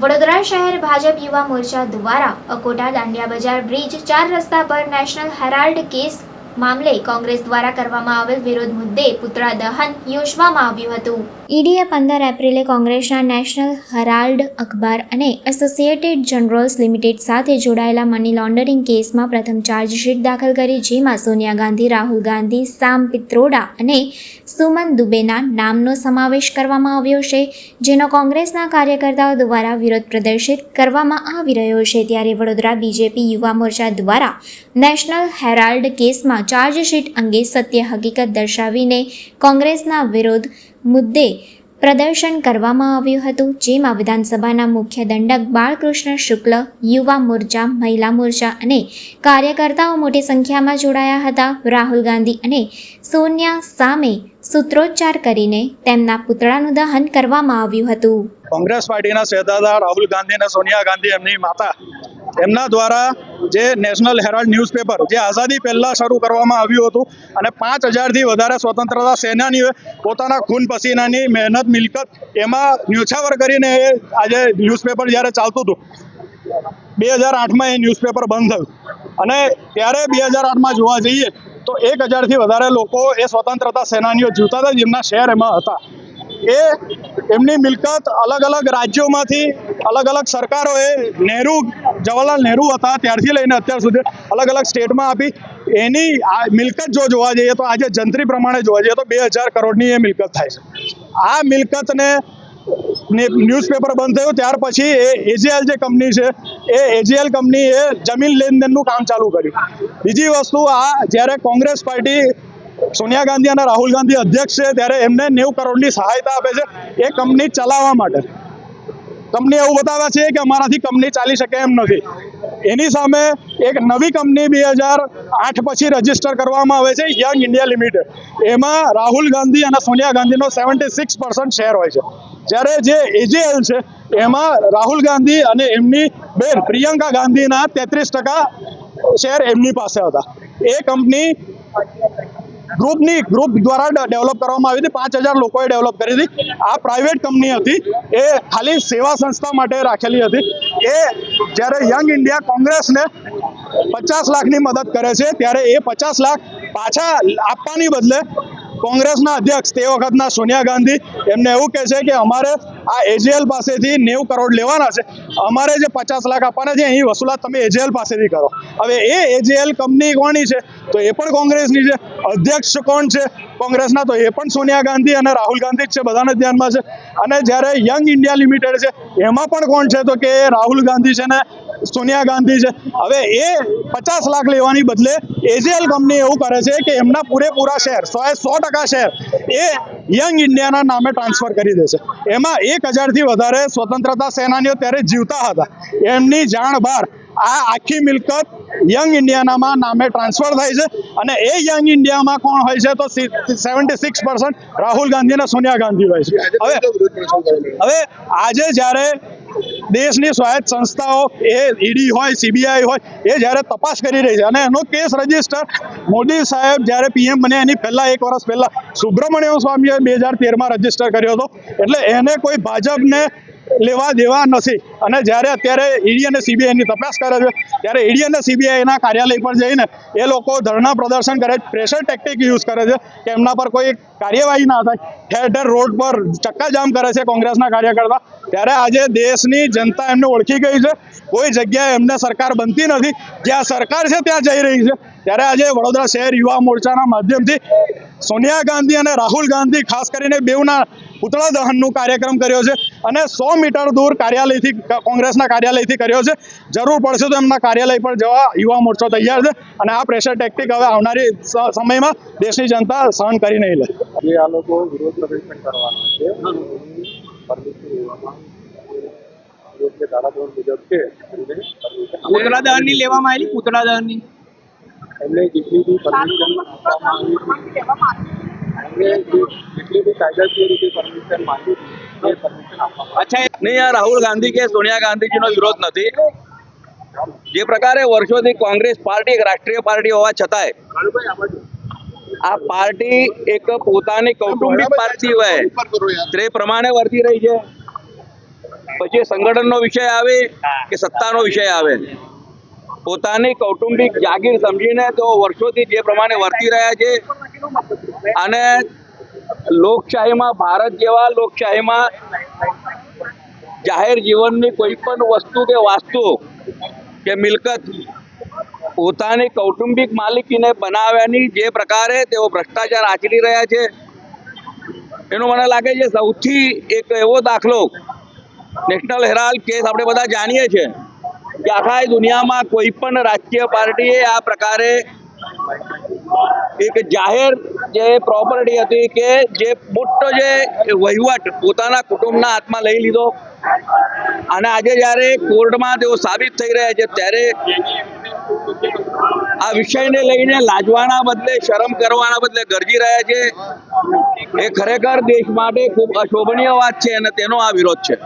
વડોદરા શહેર ભાજપ યુવા મોરચા દ્વારા અકોટા દાંડિયા બજાર બ્રિજ 4 રસ્તા પર નેશનલ હેરાલ્ડ કેસ મામલે કોંગ્રેસ દ્વારા કરવામાં આવેલ વિરોધ મુદ્દે પુતળા દહન યોજવામાં આવ્યું હતું. ઈડીએ 15 એપ્રિલે કોંગ્રેસના નેશનલ હેરાલ્ડ અખબાર અને એસોસિએટેડ જર્નલ્સ લિમિટેડ સાથે જોડાયેલા મની લોન્ડરિંગ કેસમાં પ્રથમ ચાર્જશીટ દાખલ કરી, જેમાં સોનિયા ગાંધી, રાહુલ ગાંધી, સામ પિત્રોડા અને સુમન દુબેના નામનો સમાવેશ કરવામાં આવ્યો છે, જેનો કોંગ્રેસના કાર્યકર્તાઓ દ્વારા વિરોધ પ્રદર્શિત કરવામાં આવી રહ્યો છે. ત્યારે વડોદરા બીજેપી યુવા મોરચા દ્વારા નેશનલ હેરાલ્ડ કેસમાં ચાર્જશીટ અંગે સત્ય હકીકત દર્શાવીને કોંગ્રેસના વિરોધ મુદ્દે પ્રદર્શન કરવામાં આવ્યું હતું, જેમાં વિધાનસભાના મુખ્ય દંડક બાળકૃષ્ણ શુક્લ, યુવા મોરચા, મહિલા મોરચા અને કાર્યકર્તાઓ મોટી સંખ્યામાં જોડાયા હતા. રાહુલ ગાંધી અને સોનિયા સામે સૂત્રોચ્ચાર કરીને તેમના પુતળાનું દહન કરવામાં આવ્યું હતું. કોંગ્રેસ પાર્ટીના સહદાતા રાહુલ ગાંધી અને સોનિયા ગાંધી, એમની માતા, એમના દ્વારા જે નેશનલ હેરાલ્ડ ન્યૂઝપેપર જે આઝાદી પહેલાં શરૂ કરવામાં આવ્યું હતું અને 5000થી વધારે સ્વતંત્રતા સેનાનીઓએ પોતાના ખૂન પસીનાની મહેનત મિલકત એમાં ન્યોછાવર કરીને આજે ન્યૂઝપેપર જ્યારે ચાલતું હતું, 2008માં એ ન્યૂઝપેપર બંધ થયું અને ત્યારે 2008માં જોવા જઈએ તો 1000થી વધારે લોકો એ સ્વતંત્રતા સેનાનીઓ જીવતા હતા, જેમના શહેર એમાં હતા. એ એમની મિલકત અલગ અલગ રાજ્યોમાંથી અલગ અલગ સરકારોએ જવાહરલાલ નહેરુ હતા ત્યારથી લઈને અત્યાર સુધી અલગ અલગ સ્ટેટમાં આપી. એની મિલકત જો જોવા જઈએ તો આજે જંત્રી પ્રમાણે જોવા જઈએ તો 2000 કરોડની એ મિલકત થાય છે. આ મિલકતને ન્યૂઝપેપર બંધ થયું ત્યાર પછી એ એજીએલ જે કંપની છે એ એજીએલ કંપનીએ જમીન લેનદેનનું કામ ચાલુ કર્યું. બીજી વસ્તુ, આ જ્યારે કોંગ્રેસ પાર્ટી સોનિયા ગાંધી અને રાહુલ ગાંધી અધ્યક્ષ છે ત્યારે એમને 90 કરોડની સહાયતા આપે છે એ કંપની ચલાવવા માટે. કંપની એવું બતાવે છે કે અમારાથી કંપની ચાલી શકે એમ નથી. એની સામે એક નવી કંપની 2008 પછી રજીસ્ટર કરવામાં આવે છે, યંગ ઇન્ડિયા લિમિટેડ. એમાં રાહુલ ગાંધી અને સોનિયા ગાંધીનો 76% શેર હોય છે, જ્યારે જે એજીએલ છે એમાં રાહુલ ગાંધી અને એમની બેન પ્રિયંકા ગાંધીના 33% શેર એમની પાસે હતા. એ કંપની ગ્રુપ દ્વારા ડેવલપ કરવામાં આવી હતી. 5000 લોકોએ ડેવલપ કરી હતી. આ પ્રાઇવેટ કંપની હતી, એ ખાલી સેવા સંસ્થા માટે રાખેલી હતી. એ જ્યારે યંગ ઇન્ડિયા કોંગ્રેસને 50 લાખની મદદ કરે છે ત્યારે એ 50 લાખ પાછા આપવાની બદલે કોંગ્રેસના અધ્યક્ષ તે વખતના સોનિયા ગાંધી એમને એવું કહે છે કે અમારે આ એજીએલ પાસેથી 90 કરોડ લેવાના છે, અમારે જે 50 લાખ આપવાના છે અહીં વસૂલાત તમે એજીએલ પાસેથી કરો. હવે એ એજીએલ કંપની કોની છે તો એ પણ કોંગ્રેસની છે. અધ્યક્ષ કોણ છે કોંગ્રેસના તો એ પણ સોનિયા ગાંધી અને રાહુલ ગાંધી જ છે, બધાને ધ્યાનમાં છે. અને જ્યારે યંગ ઇન્ડિયા લિમિટેડ છે એમાં પણ કોણ છે તો કે રાહુલ ગાંધી છે ને સોનિયા ગાંધી છે. હવે એ 50 લાખ લેવાની બદલે એજીએલ કંપની એવું કરે છે કે એમના પૂરેપૂરા શેર 100% શેર એ યંગ ઇન્ડિયાના નામે ટ્રાન્સફર કરી દે છે. એમાં 1000થી વધારે સ્વતંત્રતા સેનાનીઓ ત્યારે જીવતા હતા, એમની જાણ બહાર આ આખી મિલકત યંગ ઇન્ડિયાના નામે ટ્રાન્સફર થાય છે. અને એ યંગ ઇન્ડિયામાં કોણ હોય છે તો 76% રાહુલ ગાંધી અને સોનિયા ગાંધી હોય છે. હવે આજે જ્યારે દેશની સ્વાયત્ત સંસ્થાઓ એ ઈડી હોય, સીબીઆઈ હોય, એ જ્યારે તપાસ કરી રહી છે અને એનો કેસ રજીસ્ટર મોદી સાહેબ જ્યારે પીએમ બન્યા એની પહેલા 1 વર્ષ પહેલા સુબ્રમણ્યમ સ્વામીએ 2013માં રજીસ્ટર કર્યો હતો. એટલે એને કોઈ ભાજપને લેવા દેવા નથી. અને જ્યારે અત્યારે ઈડી અને સીબીઆઈની તપાસ કરે છે ત્યારે ઈડી અને સીબીઆઈના કાર્યાલય પર જઈને એ લોકો ધરણા પ્રદર્શન કરે, પ્રેશર ટેક્ટિક યુઝ કરે છે કે એમના પર કોઈ કાર્યવાહી ના થાય. ઠેર ઠેર રોડ પર ચક્કાજામ કરે છે કોંગ્રેસના કાર્યકર્તા. ત્યારે આજે દેશની જનતા એમને ઓળખી ગઈ છે. કોઈ જગ્યાએ એમને સરકાર બનતી નથી, જ્યાં સરકાર છે ત્યાં જઈ રહી છે. ત્યારે આજે વડોદરા શહેર યુવા મોરચાના માધ્યમથી સોનિયા ગાંધી અને રાહુલ ગાંધી ખાસ કરીને બેઉના પુતળા દહનનો કાર્યક્રમ કર્યો છે અને 100 મીટર દૂર કાર્યાલયથી કોંગ્રેસના કાર્યાલયથી કર્યો છે. જરૂર પડશે તો એમના કાર્યાલય પર જવા યુવા મોરચો તૈયાર છે. અને આ પ્રેશર ટેક્ટિક હવે આવનારી સમયમાં દેશની જનતા સહન કરી નહીં લે. આ લોકો વિરોધ પ્રદર્શન કરવાના છે, પુતળા દહનની લેવામાં આવેલી પુતળા દહનની એમને જેટલી બી પરમિશન આપવામાં આવી, જેટલી બી કાયદાકીય રીતે પરમિશન માંગી એ પરમિશન આપવામાં. અચ્છા, નહીં આ રાહુલ ગાંધી કે સોનિયા ગાંધીજીનો વિરોધ નથી. જે પ્રકારે વર્ષોથી કોંગ્રેસ પાર્ટી એક રાષ્ટ્રીય પાર્ટી હોવા છતાંય આ પાર્ટી એક પોતાની કૌટુંબિક પાર્ટી હોય તે પ્રમાણે વર્તી રહી છે. પછી સંગઠનનો વિષય આવે કે સત્તાનો વિષય આવે, પોતાની કૌટુંબિક જાગીર સમજીને તેઓ વર્ષોથી જે પ્રમાણે વર્તી રહ્યા છે અને લોકશાહીમાં, ભારત જેવા લોકશાહીમાં જાહેર જીવનની કોઈ પણ વસ્તુ કે વાસ્તુ કે મિલકત પોતાની કૌટુંબિક માલિકીને બનાવવાની જે પ્રકારે તેઓ ભ્રષ્ટાચાર આચરી રહ્યા છે, એનો મને લાગે છે સૌથી એક એવો દાખલો નેશનલ હેરાલ્ડ કેસ આપણે બધા જાણીએ છીએ કે આખા દુનિયામાં કોઈ પણ રાજકીય પાર્ટીએ આ પ્રકારે એક જાહેર જે પ્રોપર્ટી હતી કે જે મોટો જે વહીવટ પોતાના કુટુંબના હાથમાં લઈ લીધો અને આજે જ્યારે કોર્ટમાં તેઓ સાબિત થઈ રહ્યા છે ત્યારે આ વિષયને લઈને લાજવાના બદલે, શરમ કરવાના બદલે ગરજી રહ્યા છે, એ ખરેખર દેશ માટે ખૂબ અશોભનીય વાત છે અને તેનો આ વિરોધ છે.